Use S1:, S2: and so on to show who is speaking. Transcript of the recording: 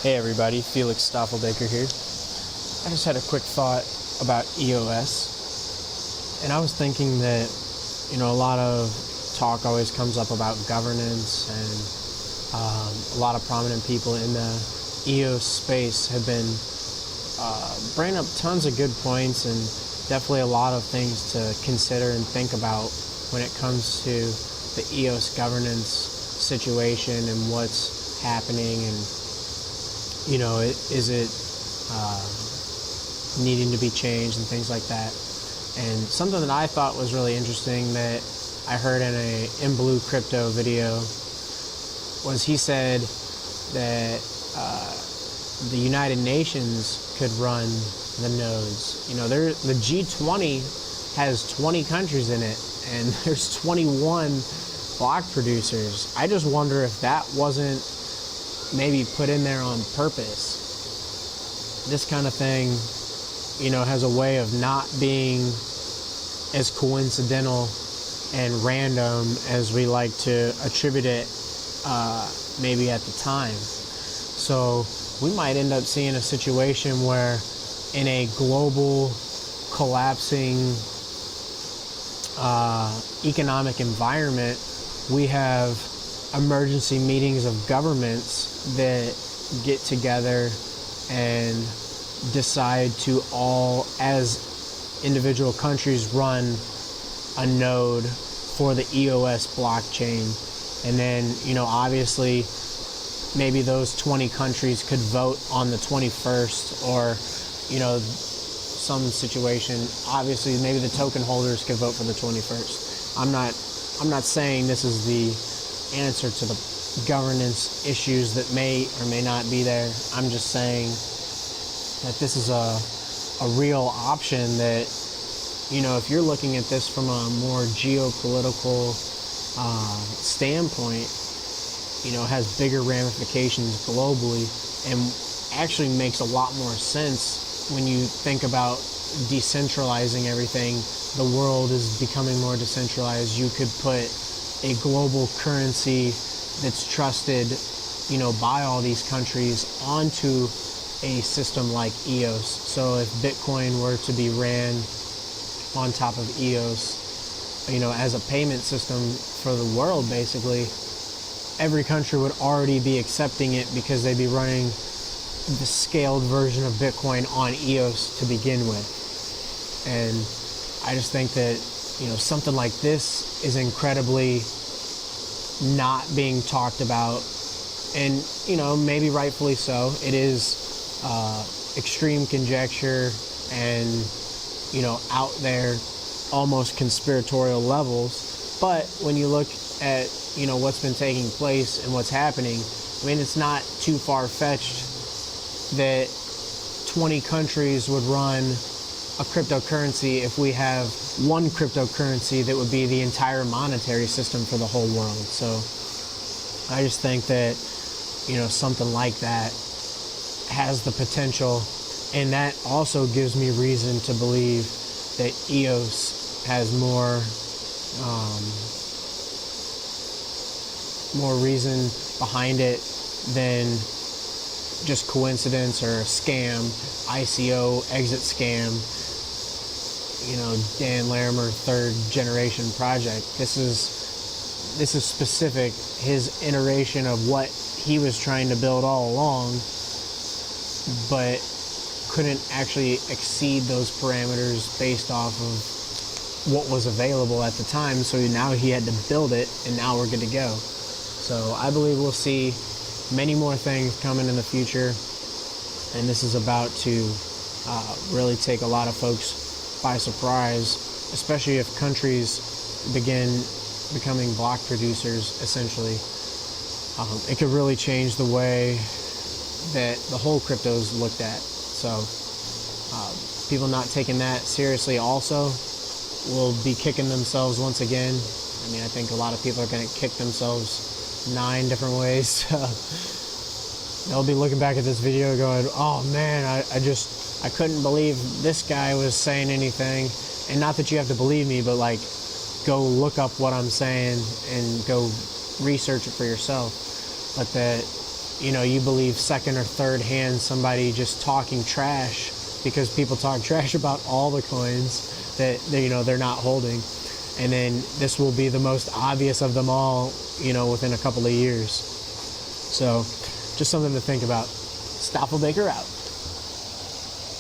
S1: Hey everybody, Felix Staffelbaker here. I just had a quick thought about EOS, and I was thinking that, a lot of talk always comes up about governance, and a lot of prominent people in the EOS space have been bringing up tons of good points, and definitely a lot of things to consider and think about when it comes to the EOS governance situation and what's happening, and is it needing to be changed and things like that. And something that I thought was really interesting that I heard in a In Blue Crypto video was he said that the United Nations could run the nodes. The G20 has 20 countries in it, and there's 21 block producers. I just wonder if that wasn't maybe put in there on purpose. This kind of thing, has a way of not being as coincidental and random as we like to attribute it maybe at the time. So we might end up seeing a situation where in a global collapsing economic environment, we have emergency meetings of governments that get together and decide to all, as individual countries, run a node for the EOS blockchain. And then, obviously, maybe those 20 countries could vote on the 21st, or, some situation. Obviously, maybe the token holders could vote for the 21st. I'm not saying this is the answer to the governance issues that may or may not be there. I'm just saying that this is a real option that, if you're looking at this from a more geopolitical standpoint, has bigger ramifications globally, and actually makes a lot more sense when you think about decentralizing everything. The world is becoming more decentralized. You could put a global currency that's trusted, by all these countries onto a system like EOS. So if Bitcoin were to be ran on top of EOS, as a payment system for the world, basically, every country would already be accepting it because they'd be running the scaled version of Bitcoin on EOS to begin with. And I just think that, something like this is incredibly not being talked about, and, maybe rightfully so. It is extreme conjecture and, out there, almost conspiratorial levels. But when you look at, what's been taking place and what's happening, it's not too far-fetched that 20 countries would run a cryptocurrency if we have one cryptocurrency that would be the entire monetary system for the whole world. So I just think that, something like that has the potential, and that also gives me reason to believe that EOS has more reason behind it than just coincidence or a scam, ICO exit scam, Dan Larimer, third generation project. This is specific, his iteration of what he was trying to build all along, but couldn't actually exceed those parameters based off of what was available at the time. So now he had to build it, and now we're good to go. So I believe we'll see many more things coming in the future, and this is about to really take a lot of folks by surprise, especially if countries begin becoming block producers, essentially. It could really change the way that the whole crypto is looked at. So people not taking that seriously also will be kicking themselves once again. I think a lot of people are going to kick themselves 9 different ways. They'll be looking back at this video going, oh man, I couldn't believe this guy was saying anything. And not that you have to believe me, but go look up what I'm saying and go research it for yourself. But that you believe second or third hand somebody just talking trash, because people talk trash about all the coins that they're not holding, and then this will be the most obvious of them all, within a couple of years. So just something to think about. Stoffel Baker out.